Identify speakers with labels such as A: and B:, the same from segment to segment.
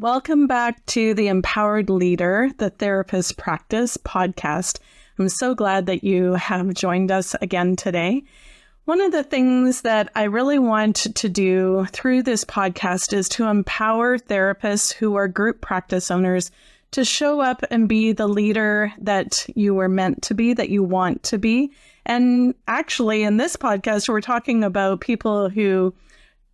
A: Welcome back to the Empowered Leader, the Therapist Practice podcast. I'm so glad that you have joined us again today. One of the things that I really want to do through this podcast is to empower therapists who are group practice owners to show up and be the leader that you were meant to be, that you want to be. And actually, in this podcast, we're talking about people who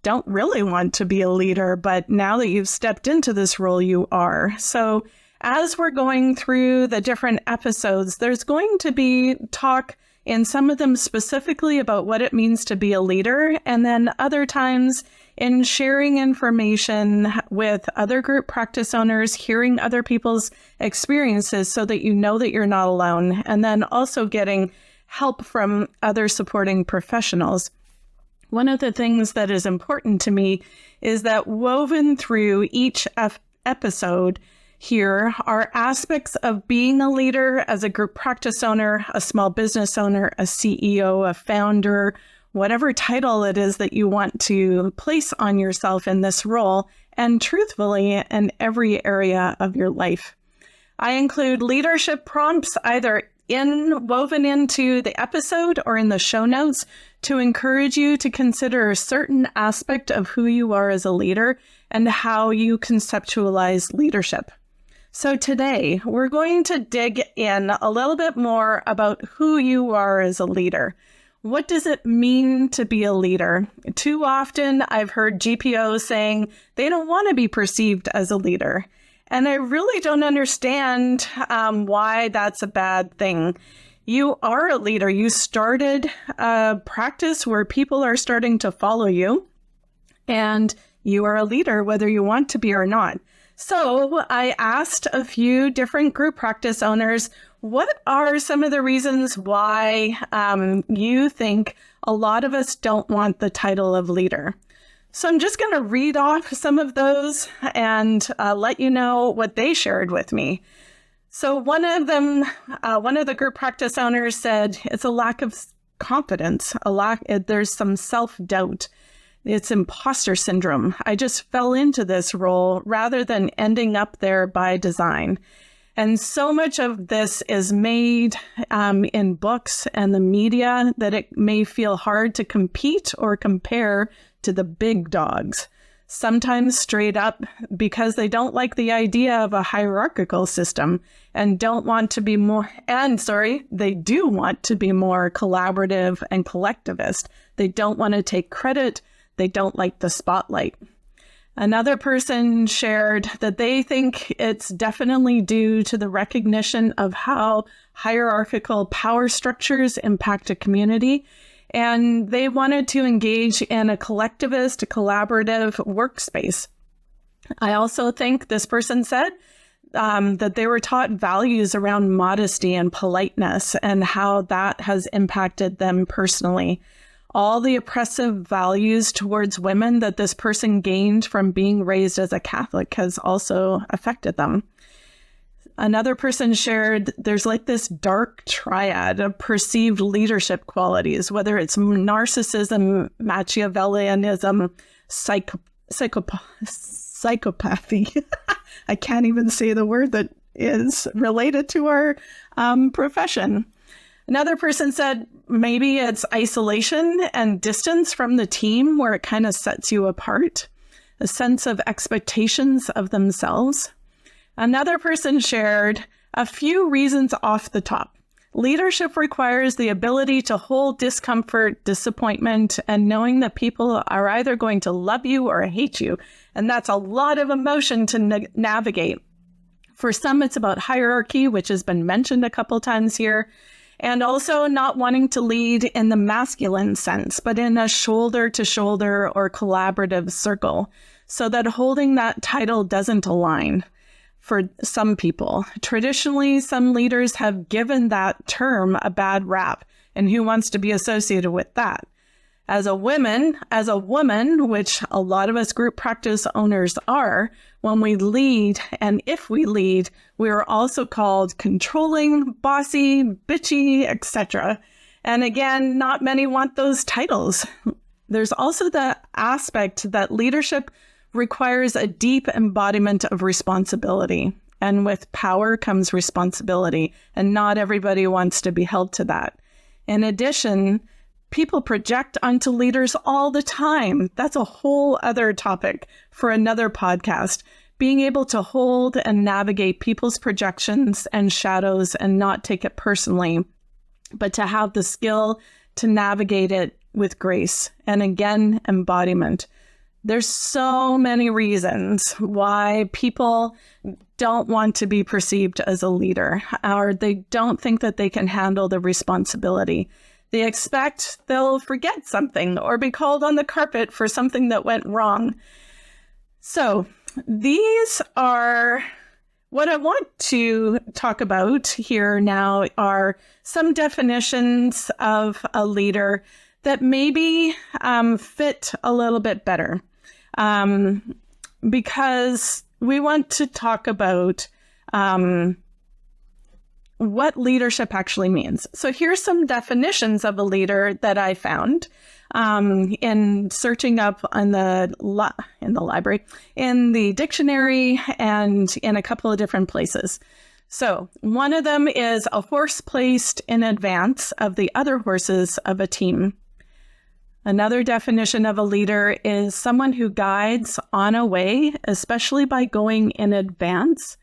A: don't really want to be a leader, but now that you've stepped into this role, you are. So as we're going through the different episodes, there's going to be talk in some of them specifically about what it means to be a leader, and then other times in sharing information with other group practice owners, hearing other people's experiences so that you know that you're not alone, and then also getting help from other supporting professionals. One of the things that is important to me is that woven through each episode here are aspects of being a leader as a group practice owner, a small business owner, a CEO, a founder, whatever title it is that you want to place on yourself in this role, and truthfully, in every area of your life. I include leadership prompts either woven into the episode or in the show notes to encourage you to consider a certain aspect of who you are as a leader and how you conceptualize leadership. So today, we're going to dig in a little bit more about who you are as a leader. What does it mean to be a leader? Too often, I've heard GPOs saying they don't want to be perceived as a leader. And I really don't understand why that's a bad thing. You are a leader. You started a practice where people are starting to follow you, and you are a leader whether you want to be or not. So I asked a few different group practice owners, what are some of the reasons why you think a lot of us don't want the title of leader? So I'm just going to read off some of those and let you know what they shared with me. So one of the group practice owners said it's a lack of confidence, there's some self-doubt. It's imposter syndrome. I just fell into this role rather than ending up there by design. And so much of this is made in books and the media that it may feel hard to compete or compare to the big dogs, sometimes straight up because they don't like the idea of a hierarchical system and they do want to be more collaborative and collectivist. They don't want to take credit. They don't like the spotlight. Another person shared that they think it's definitely due to the recognition of how hierarchical power structures impact a community, and they wanted to engage in a collectivist, collaborative workspace. I also think this person said that they were taught values around modesty and politeness and how that has impacted them personally. All the oppressive values towards women that this person gained from being raised as a Catholic has also affected them. Another person shared there's like this dark triad of perceived leadership qualities, whether it's narcissism, Machiavellianism, psychopathy. I can't even say the word that is related to our profession. Another person said maybe it's isolation and distance from the team where it kind of sets you apart, a sense of expectations of themselves. Another person shared a few reasons off the top. Leadership requires the ability to hold discomfort, disappointment, and knowing that people are either going to love you or hate you. And that's a lot of emotion to navigate. For some, it's about hierarchy, which has been mentioned a couple times here. And also not wanting to lead in the masculine sense, but in a shoulder-to-shoulder or collaborative circle, so that holding that title doesn't align for some people. Traditionally, some leaders have given that term a bad rap, and who wants to be associated with that? As a woman, which a lot of us group practice owners are, when we lead, and if we lead, we are also called controlling, bossy, bitchy, etc. And again, not many want those titles. There's also the aspect that leadership requires a deep embodiment of responsibility. And with power comes responsibility, and not everybody wants to be held to that. In addition, people project onto leaders all the time. That's a whole other topic for another podcast. Being able to hold and navigate people's projections and shadows and not take it personally, but to have the skill to navigate it with grace. And again, embodiment. There's so many reasons why people don't want to be perceived as a leader, or they don't think that they can handle the responsibility. They expect they'll forget something or be called on the carpet for something that went wrong. So these are what I want to talk about here now are some definitions of a leader that maybe fit a little bit better. Because we want to talk about what leadership actually means. So here's some definitions of a leader that I found in searching up on in the library, in the dictionary, and in a couple of different places. So one of them is a horse placed in advance of the other horses of a team. Another definition of a leader is someone who guides on a way, especially by going in advance,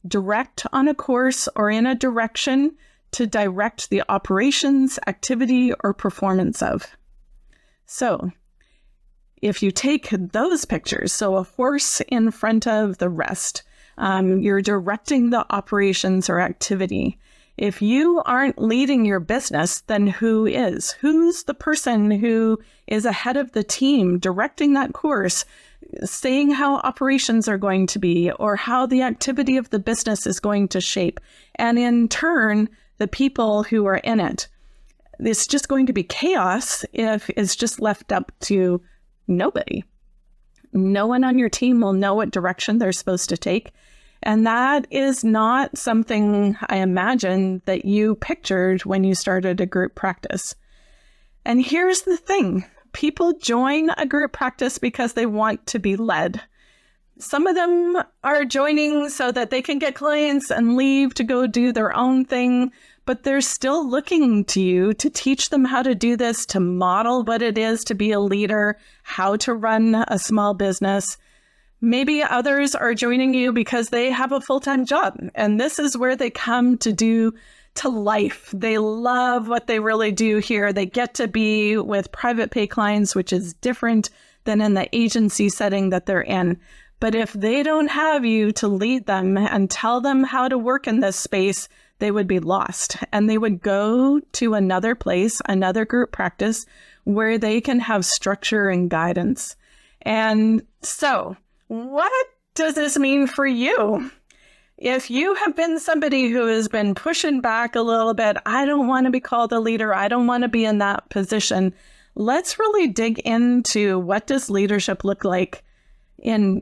A: direct on a course or in a direction to direct the operations, activity, or performance of. So if you take those pictures, so a horse in front of the rest, you're directing the operations or activity. If you aren't leading your business, then who is? Who's the person who is ahead of the team, directing that course, saying how operations are going to be or how the activity of the business is going to shape? And in turn, the people who are in it. It's just going to be chaos if it's just left up to nobody. No one on your team will know what direction they're supposed to take. And that is not something I imagine that you pictured when you started a group practice. And here's the thing. People join a group practice because they want to be led. Some of them are joining so that they can get clients and leave to go do their own thing, but they're still looking to you to teach them how to do this, to model what it is to be a leader, how to run a small business. Maybe others are joining you because they have a full-time job, and this is where they come to life. They love what they really do here. They get to be with private pay clients, which is different than in the agency setting that they're in. But if they don't have you to lead them and tell them how to work in this space, they would be lost, and they would go to another place, another group practice where they can have structure and guidance. And so, what does this mean for you? If you have been somebody who has been pushing back a little bit, I don't want to be called a leader, I don't want to be in that position, let's really dig into what does leadership look like in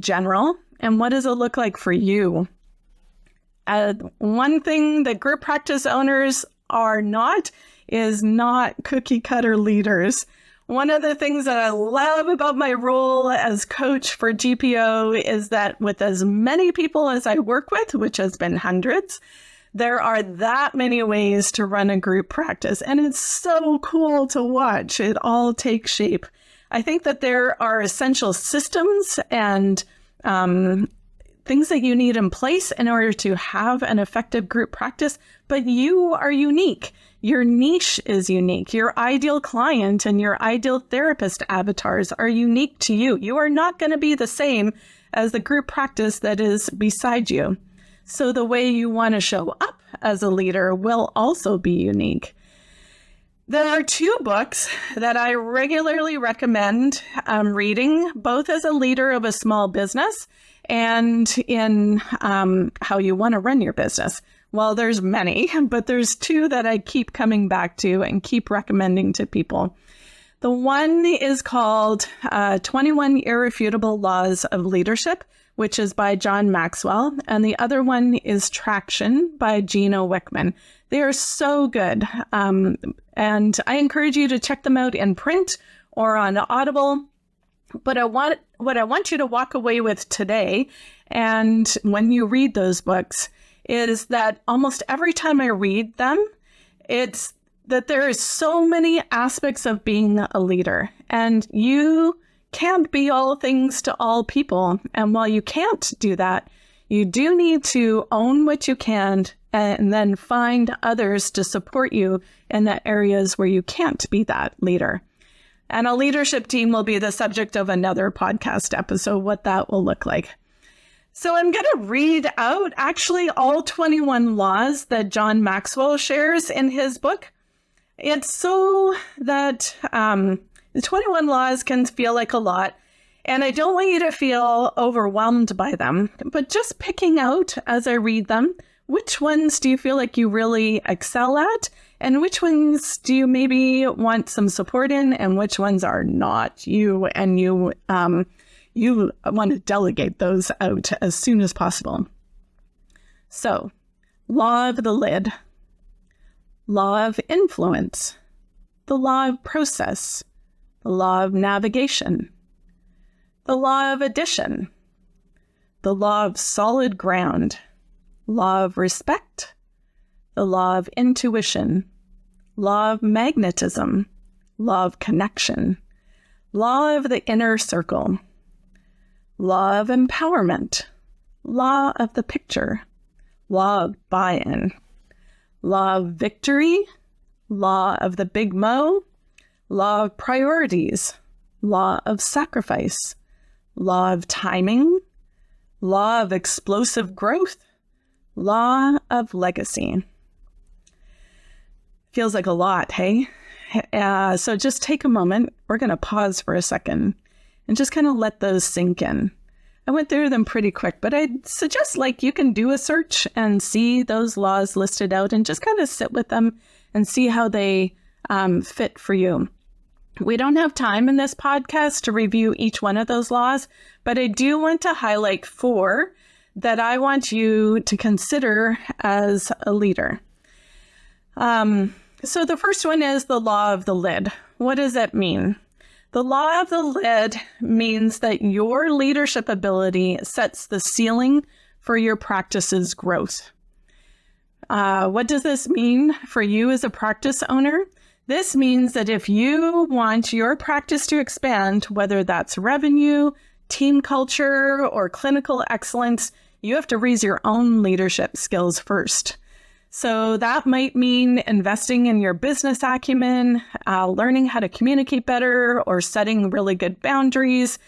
A: general, and what does it look like for you? One thing that group practice owners are not is not cookie cutter leaders. One of the things that I love about my role as coach for GPO is that with as many people as I work with, which has been hundreds, there are that many ways to run a group practice. And it's so cool to watch it all take shape. I think that there are essential systems and things that you need in place in order to have an effective group practice, but you are unique. Your niche is unique. Your ideal client and your ideal therapist avatars are unique to you. You are not going to be the same as the group practice that is beside you. So the way you want to show up as a leader will also be unique. There are two books that I regularly recommend reading, both as a leader of a small business and in how you want to run your business. Well, there's many, but there's two that I keep coming back to and keep recommending to people. The one is called 21 Irrefutable Laws of Leadership, which is by John Maxwell. And the other one is Traction by Gino Wickman. They are so good. And I encourage you to check them out in print or on Audible. But what I want you to walk away with today, and when you read those books, is that almost every time I read them, it's that there is so many aspects of being a leader, and you can't be all things to all people. And while you can't do that, you do need to own what you can and then find others to support you in the areas where you can't be that leader. And a leadership team will be the subject of another podcast episode, what that will look like. So I'm going to read out actually all 21 laws that John Maxwell shares in his book. It's so that the 21 laws can feel like a lot, and I don't want you to feel overwhelmed by them, but just picking out as I read them, which ones do you feel like you really excel at? And which ones do you maybe want some support in, and which ones are not you, and you want to delegate those out as soon as possible. So, law of the lid, law of influence, the law of process, the law of navigation, the law of addition, the law of solid ground, law of respect, the law of intuition, law of magnetism, law of connection, law of the inner circle, law of empowerment, law of the picture, law of buy-in, law of victory, law of the big mo, law of priorities, law of sacrifice, law of timing, law of explosive growth, law of legacy. Feels like a lot, hey? So just take a moment. We're going to pause for a second and just kind of let those sink in. I went through them pretty quick, but I'd suggest you can do a search and see those laws listed out and just kind of sit with them and see how they fit for you. We don't have time in this podcast to review each one of those laws, but I do want to highlight 4 that I want you to consider as a leader. So the first one is the law of the lid. What does that mean? The law of the lid means that your leadership ability sets the ceiling for your practice's growth. What does this mean for you as a practice owner? This means that if you want your practice to expand, whether that's revenue, team culture, or clinical excellence, you have to raise your own leadership skills first. So that might mean investing in your business acumen, learning how to communicate better, or setting really good boundaries.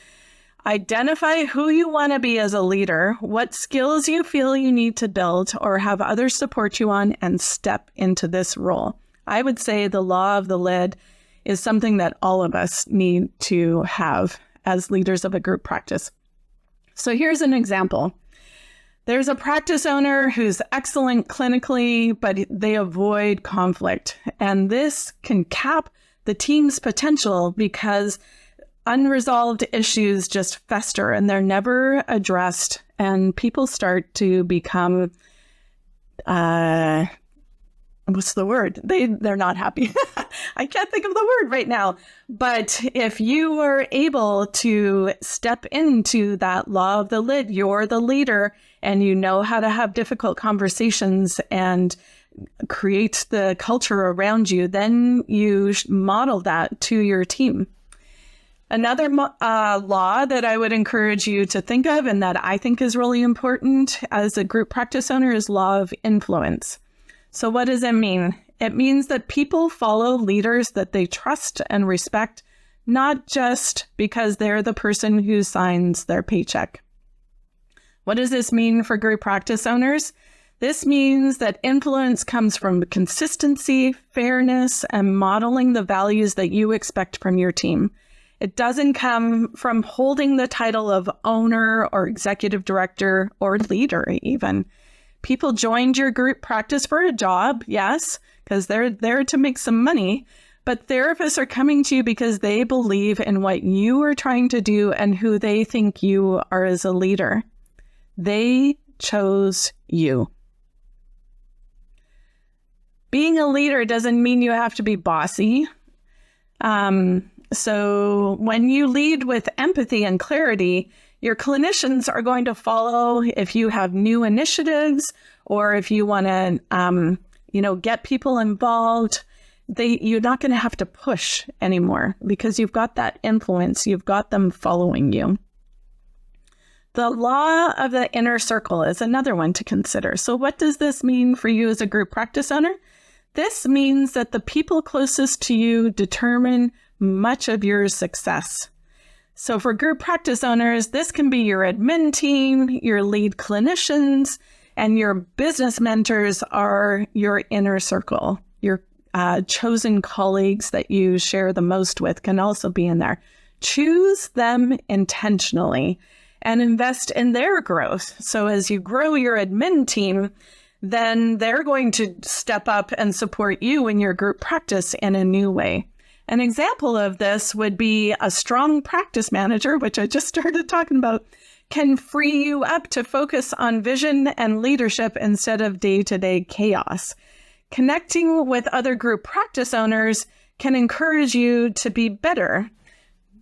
A: Identify who you want to be as a leader, what skills you feel you need to build or have others support you on, and step into this role. I would say the law of the lid is something that all of us need to have as leaders of a group practice. So here's an example. There's a practice owner who's excellent clinically, but they avoid conflict. And this can cap the team's potential because unresolved issues just fester and they're never addressed. And people start to become, what's the word? They're not happy. I can't think of the word right now. But if you are able to step into that law of the lid, you're the leader and you know how to have difficult conversations and create the culture around you, then you model that to your team. Another law that I would encourage you to think of and that I think is really important as a group practice owner is law of influence. So what does it mean? It means that people follow leaders that they trust and respect, not just because they're the person who signs their paycheck. What does this mean for group practice owners? This means that influence comes from consistency, fairness, and modeling the values that you expect from your team. It doesn't come from holding the title of owner or executive director or leader even. People joined your group practice for a job, yes, because they're there to make some money, but therapists are coming to you because they believe in what you are trying to do and who they think you are as a leader. They chose you. Being a leader doesn't mean you have to be bossy. So when you lead with empathy and clarity, your clinicians are going to follow if you have new initiatives or if you want to, get people involved. You're not going to have to push anymore because you've got that influence. You've got them following you. The law of the inner circle is another one to consider. So what does this mean for you as a group practice owner? This means that the people closest to you determine much of your success. So for group practice owners, this can be your admin team, your lead clinicians, and your business mentors are your inner circle. Your chosen colleagues that you share the most with can also be in there. Choose them intentionally and invest in their growth. So as you grow your admin team, then they're going to step up and support you in your group practice in a new way. An example of this would be a strong practice manager, which I just started talking about, can free you up to focus on vision and leadership instead of day-to-day chaos. Connecting with other group practice owners can encourage you to be better.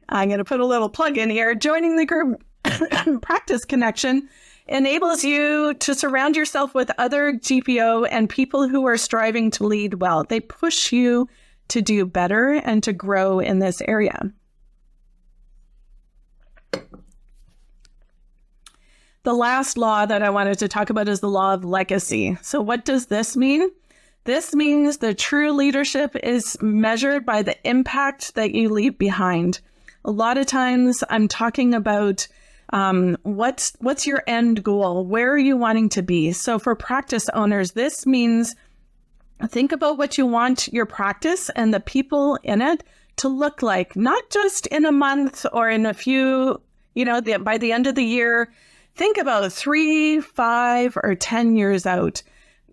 A: I'm going to put a little plug in here. Joining the group practice connection enables you to surround yourself with other GPO and people who are striving to lead well. They push you to do better and to grow in this area. The last law that I wanted to talk about is the law of legacy. So what does this mean? This means the true leadership is measured by the impact that you leave behind. A lot of times I'm talking about what's your end goal? Where are you wanting to be? So for practice owners, this means think about what you want your practice and the people in it to look like, not just in a month or in a few, by the end of the year. Think about 3, 5, or 10 years out.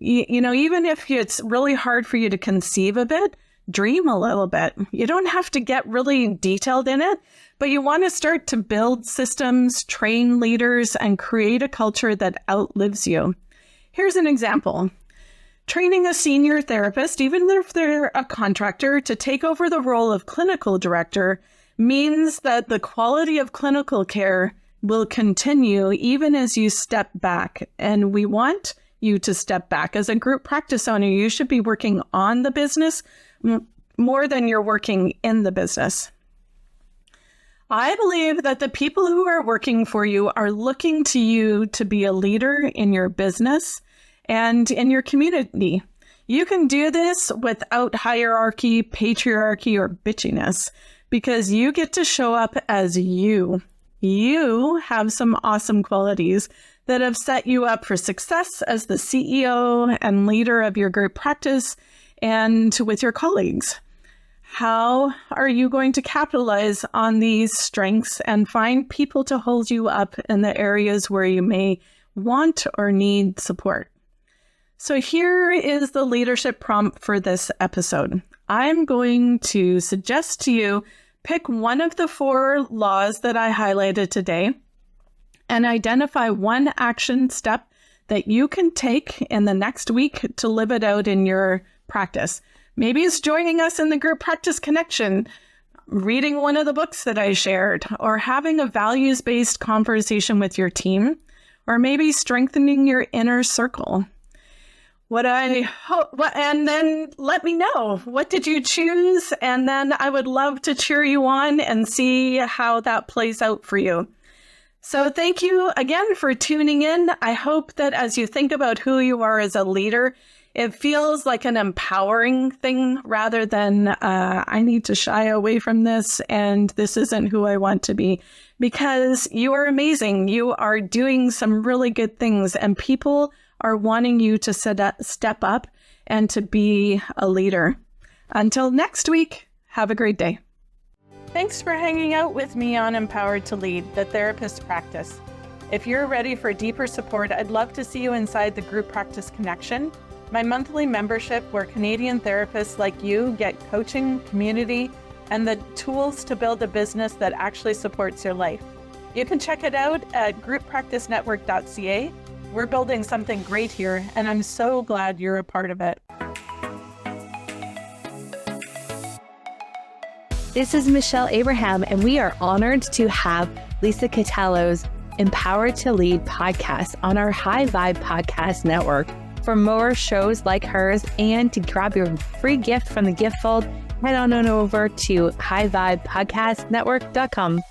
A: Even if it's really hard for you to conceive of it, dream a little bit. You don't have to get really detailed in it, but you want to start to build systems, train leaders, and create a culture that outlives you. Here's an example. Training a senior therapist, even if they're a contractor, to take over the role of clinical director means that the quality of clinical care will continue even as you step back. And we want you to step back. As a group practice owner, you should be working on the business more than you're working in the business. I believe that the people who are working for you are looking to you to be a leader in your business and in your community. You can do this without hierarchy, patriarchy, or bitchiness because you get to show up as you. You have some awesome qualities that have set you up for success as the CEO and leader of your group practice and with your colleagues. How are you going to capitalize on these strengths and find people to hold you up in the areas where you may want or need support? So here is the leadership prompt for this episode. I'm going to suggest to you pick one of the 4 laws that I highlighted today and identify one action step that you can take in the next week to live it out in your practice. Maybe it's joining us in the group practice connection, reading one of the books that I shared, or having a values-based conversation with your team, or maybe strengthening your inner circle. And then let me know, what did you choose? And then I would love to cheer you on and see how that plays out for you. So thank you again for tuning in. I hope that as you think about who you are as a leader, it feels like an empowering thing rather than I need to shy away from this and this isn't who I want to be, because you are amazing. You are doing some really good things and people are wanting you to step up and to be a leader. Until next week, have a great day. Thanks for hanging out with me on Empowered to Lead, the therapist practice. If you're ready for deeper support, I'd love to see you inside the Group Practice Connection, my monthly membership where Canadian therapists like you get coaching, community, and the tools to build a business that actually supports your life. You can check it out at grouppracticenetwork.ca. We're building something great here, and I'm so glad you're a part of it.
B: This is Michelle Abraham, and we are honored to have Lisa Catallo's Empowered to Lead podcast on our High Vibe podcast network. For more shows like hers and to grab your free gift from the gift fold, head on over to highvibepodcastnetwork.com.